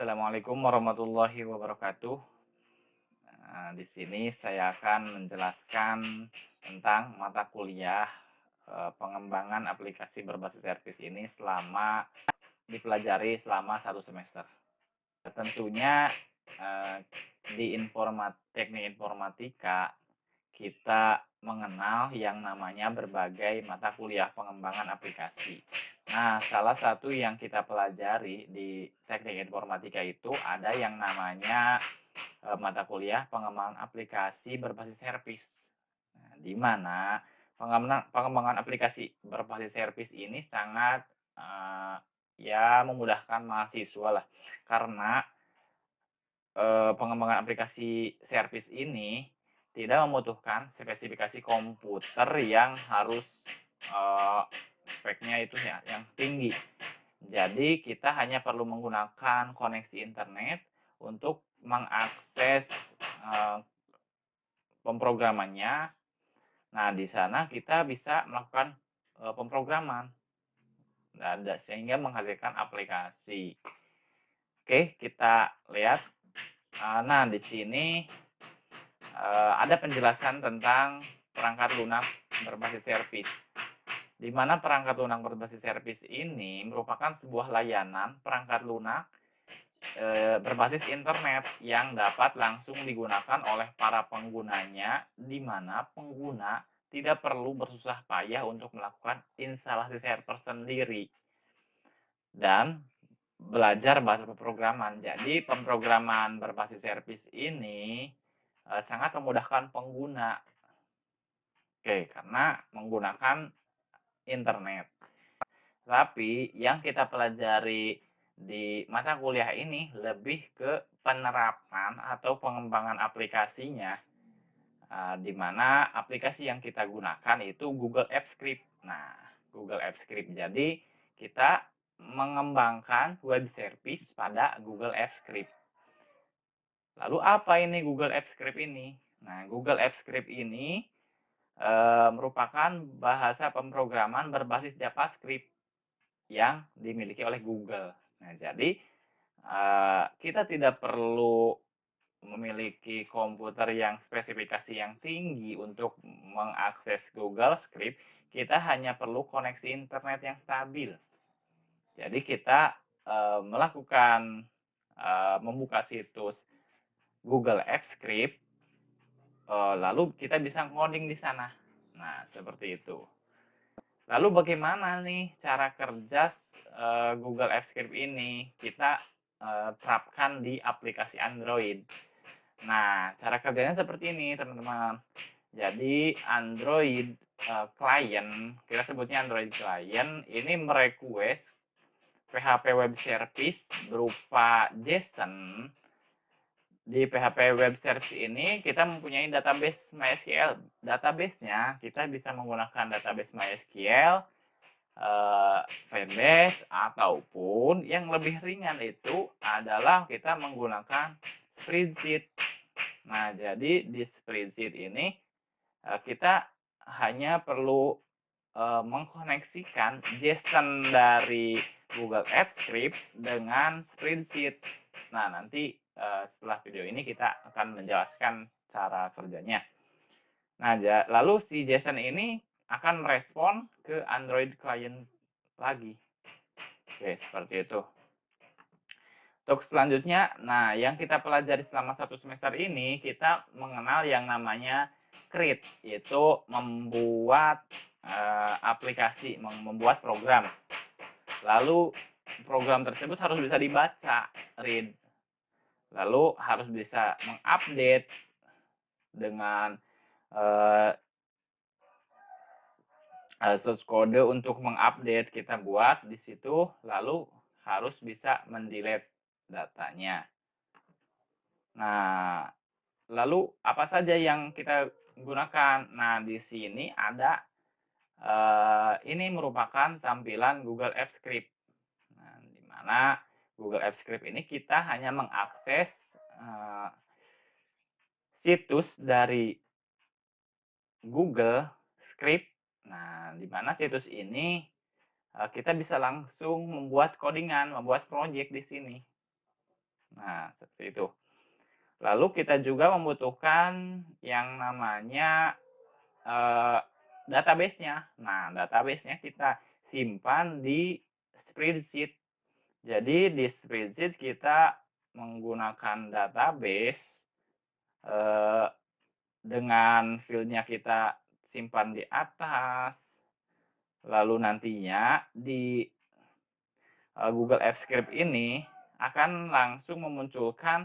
Assalamualaikum warahmatullahi wabarakatuh. Di sini saya akan menjelaskan tentang mata kuliah pengembangan aplikasi berbasis servis ini dipelajari selama 1 semester. Tentunya di teknik informatika kita mengenal yang namanya berbagai mata kuliah pengembangan aplikasi. Nah, salah satu yang kita pelajari di teknik informatika itu ada yang namanya mata kuliah pengembangan aplikasi berbasis servis. Nah, di mana pengembangan aplikasi berbasis servis ini sangat ya memudahkan mahasiswa lah, karena pengembangan aplikasi servis ini tidak membutuhkan spesifikasi komputer yang harus speknya itu ya yang tinggi. Jadi kita hanya perlu menggunakan koneksi internet untuk mengakses pemrogramannya. Nah, di sana kita bisa melakukan pemrograman sehingga menghasilkan aplikasi. Oke, kita lihat. Nah, di sini ada penjelasan tentang perangkat lunak berbasis servis. Di mana perangkat lunak berbasis servis ini merupakan sebuah layanan perangkat lunak berbasis internet yang dapat langsung digunakan oleh para penggunanya, di mana pengguna tidak perlu bersusah payah untuk melakukan instalasi server sendiri dan belajar bahasa pemrograman. Jadi pemrograman berbasis servis ini sangat memudahkan pengguna. Oke, karena menggunakan internet. Tapi yang kita pelajari di mata kuliah ini lebih ke penerapan atau pengembangan aplikasinya, di mana aplikasi yang kita gunakan itu Google Apps Script. Nah, Google Apps Script. Jadi kita mengembangkan web service pada Google Apps Script. Lalu apa ini Google Apps Script ini? Nah, Google Apps Script ini merupakan bahasa pemrograman berbasis JavaScript yang dimiliki oleh Google. Nah, jadi kita tidak perlu memiliki komputer yang spesifikasi yang tinggi untuk mengakses Google Script. Kita hanya perlu koneksi internet yang stabil. Jadi kita membuka situs Google Apps Script, lalu kita bisa ngoding di sana. Nah, seperti itu. Lalu bagaimana nih cara kerja Google Apps Script ini? Kita terapkan di aplikasi Android. Nah, cara kerjanya seperti ini, teman-teman. Jadi Android client, kita sebutnya Android client, ini merequest PHP web service berupa JSON. Di PHP web service ini kita mempunyai database MySQL. Database-nya kita bisa menggunakan database MySQL, Firebase, ataupun yang lebih ringan itu adalah kita menggunakan spreadsheet. Nah, jadi di spreadsheet ini kita hanya perlu mengkoneksikan JSON dari Google Apps Script dengan spreadsheet. Nah, nanti setelah video ini kita akan menjelaskan cara kerjanya. Nah, lalu si JSON ini akan merespon ke Android client lagi. Oke, seperti itu. Untuk selanjutnya, nah yang kita pelajari selama 1 semester ini, kita mengenal yang namanya create, yaitu membuat aplikasi, membuat program. Lalu program tersebut harus bisa dibaca, read. Lalu harus bisa mengupdate dengan source kode untuk mengupdate kita buat di situ, lalu harus bisa mendelete datanya. Nah, lalu apa saja yang kita gunakan? Nah, di sini ada ini merupakan tampilan Google Apps Script. Nah, di mana Google Apps Script ini kita hanya mengakses situs dari Google Script. Nah, di mana situs ini kita bisa langsung membuat codingan, membuat project di sini. Nah, seperti itu. Lalu kita juga membutuhkan yang namanya database-nya. Nah, database-nya kita simpan di spreadsheet. Jadi di spreadsheet kita menggunakan database dengan file-nya kita simpan di atas. Lalu nantinya di Google Apps Script ini akan langsung memunculkan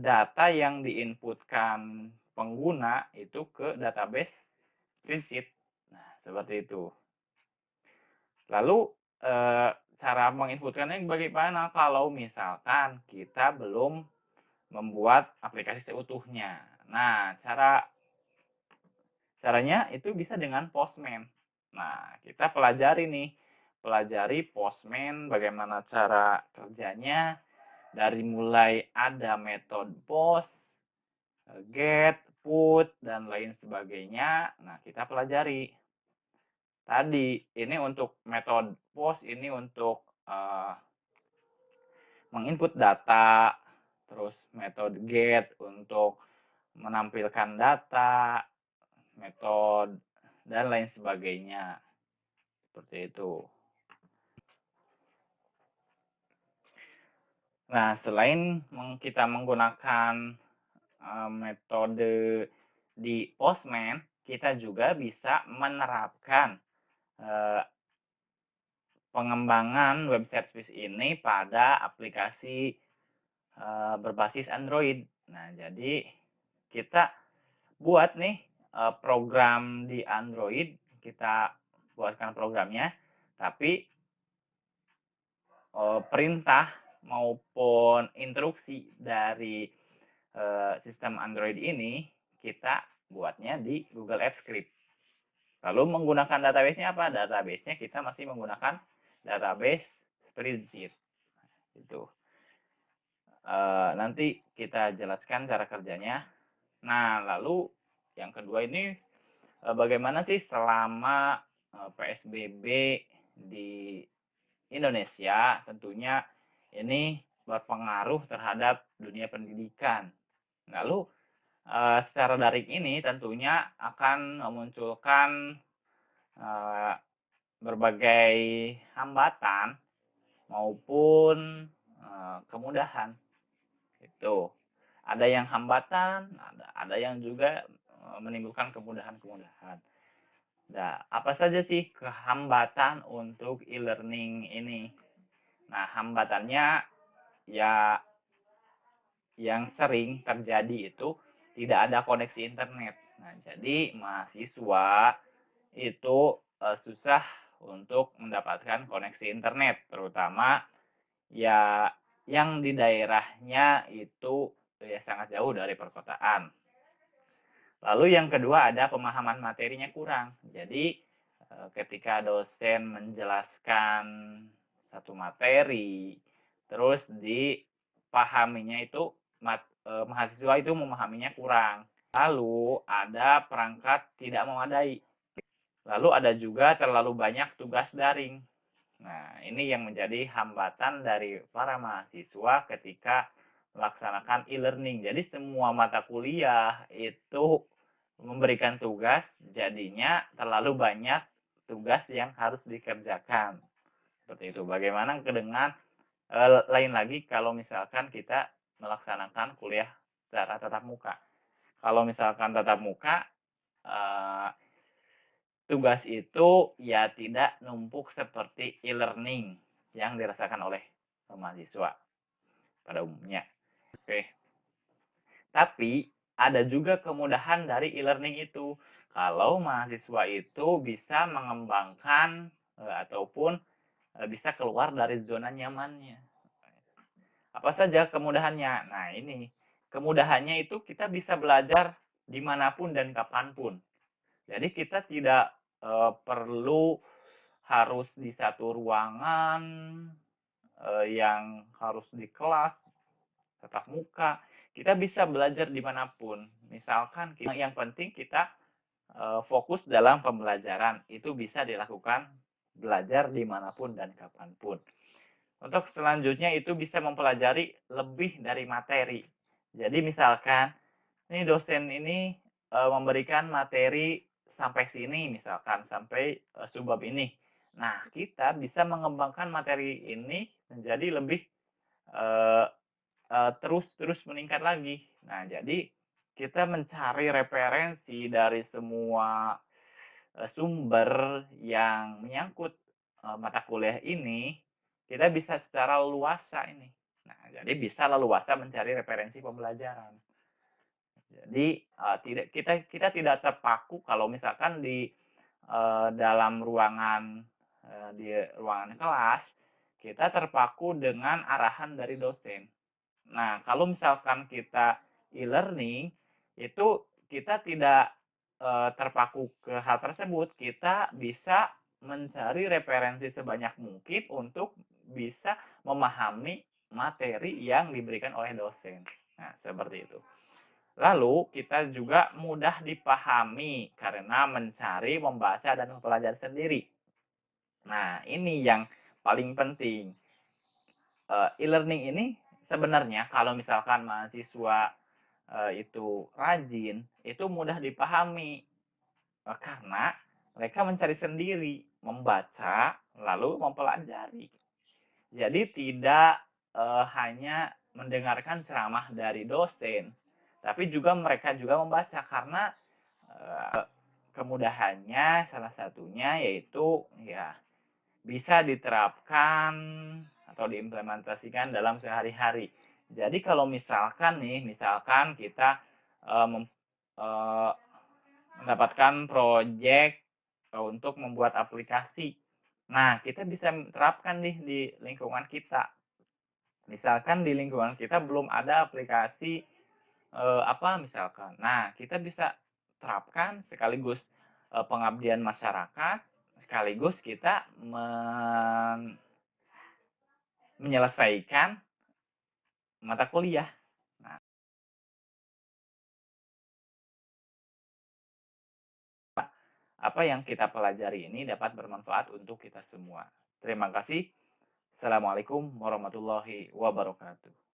data yang diinputkan pengguna itu ke database spreadsheet. Nah, seperti itu. Lalu cara menginputkannya bagaimana kalau misalkan kita belum membuat aplikasi seutuhnya. Nah, caranya itu bisa dengan Postman. Nah, kita pelajari Postman, bagaimana cara kerjanya, dari mulai ada metode post, get, put, dan lain sebagainya. Nah, kita pelajari. Tadi, ini untuk metode post, ini untuk menginput data, terus metode get untuk menampilkan data, metode, dan lain sebagainya. Seperti itu. Nah, selain kita menggunakan metode di Postman, kita juga bisa menerapkan pengembangan web service ini pada aplikasi berbasis Android. Nah, jadi kita buat nih program di Android, kita buatkan programnya, tapi perintah maupun instruksi dari sistem Android ini kita buatnya di Google Apps Script. Lalu menggunakan database-nya apa? Database-nya kita masih menggunakan database spreadsheet. Itu. Nanti kita jelaskan cara kerjanya. Nah, lalu yang kedua ini bagaimana sih selama PSBB di Indonesia? Tentunya ini berpengaruh terhadap dunia pendidikan. Lalu secara daring ini tentunya akan memunculkan berbagai hambatan maupun kemudahan. Itu ada yang hambatan, ada yang juga menimbulkan kemudahan-kemudahan. Nah, apa saja sih kehambatan untuk e-learning ini? Nah, hambatannya ya yang sering terjadi itu tidak ada koneksi internet. Nah, jadi mahasiswa itu susah untuk mendapatkan koneksi internet, terutama ya yang di daerahnya itu ya sangat jauh dari perkotaan. Lalu yang kedua ada pemahaman materinya kurang. Jadi ketika dosen menjelaskan satu materi, terus dipahaminya itu mahasiswa itu memahaminya kurang. Lalu ada perangkat tidak memadai. Lalu ada juga terlalu banyak tugas daring. Nah, ini yang menjadi hambatan dari para mahasiswa ketika melaksanakan e-learning. Jadi semua mata kuliah itu memberikan tugas, jadinya terlalu banyak tugas yang harus dikerjakan. Seperti itu. Bagaimana dengan lain lagi kalau misalkan kita melaksanakan kuliah secara tatap muka. Kalau misalkan tatap muka, tugas itu ya tidak numpuk seperti e-learning yang dirasakan oleh mahasiswa pada umumnya. Oke. Tapi ada juga kemudahan dari e-learning itu. Kalau mahasiswa itu bisa mengembangkan ataupun bisa keluar dari zona nyamannya. Apa saja kemudahannya? Nah, ini kemudahannya itu kita bisa belajar dimanapun dan kapanpun. Jadi kita tidak perlu harus di satu ruangan yang harus di kelas tatap muka. Kita bisa belajar dimanapun. Misalkan yang penting kita fokus dalam pembelajaran. Itu bisa dilakukan belajar dimanapun dan kapanpun. Untuk selanjutnya itu bisa mempelajari lebih dari materi. Jadi misalkan ini dosen ini memberikan materi sampai sini misalkan sampai subbab ini. Nah, kita bisa mengembangkan materi ini menjadi lebih eh, terus meningkat lagi. Nah, jadi kita mencari referensi dari semua sumber yang menyangkut mata kuliah ini, kita bisa secara leluasa ini. Nah, jadi bisa leluasa mencari referensi pembelajaran. Jadi tidak kita tidak terpaku kalau misalkan di dalam ruangan di ruangan kelas kita terpaku dengan arahan dari dosen. Nah, kalau misalkan kita e-learning itu kita tidak terpaku ke hal tersebut, kita bisa mencari referensi sebanyak mungkin untuk bisa memahami materi yang diberikan oleh dosen. Nah, seperti itu. Lalu kita juga mudah dipahami karena mencari, membaca, dan mempelajari sendiri. Nah, ini yang paling penting. E-learning ini sebenarnya kalau misalkan mahasiswa itu rajin, itu mudah dipahami karena mereka mencari sendiri, membaca, lalu mempelajari. Jadi tidak hanya mendengarkan ceramah dari dosen, tapi juga mereka juga membaca karena kemudahannya salah satunya yaitu ya bisa diterapkan atau diimplementasikan dalam sehari-hari. Jadi kalau misalkan nih, misalkan kita mendapatkan proyek untuk membuat aplikasi. Nah, kita bisa terapkan nih di lingkungan kita. Misalkan di lingkungan kita belum ada aplikasi apa misalkan. Nah, kita bisa terapkan sekaligus pengabdian masyarakat, sekaligus kita menyelesaikan mata kuliah. Nah, apa yang kita pelajari ini dapat bermanfaat untuk kita semua. Terima kasih. Assalamualaikum warahmatullahi wabarakatuh.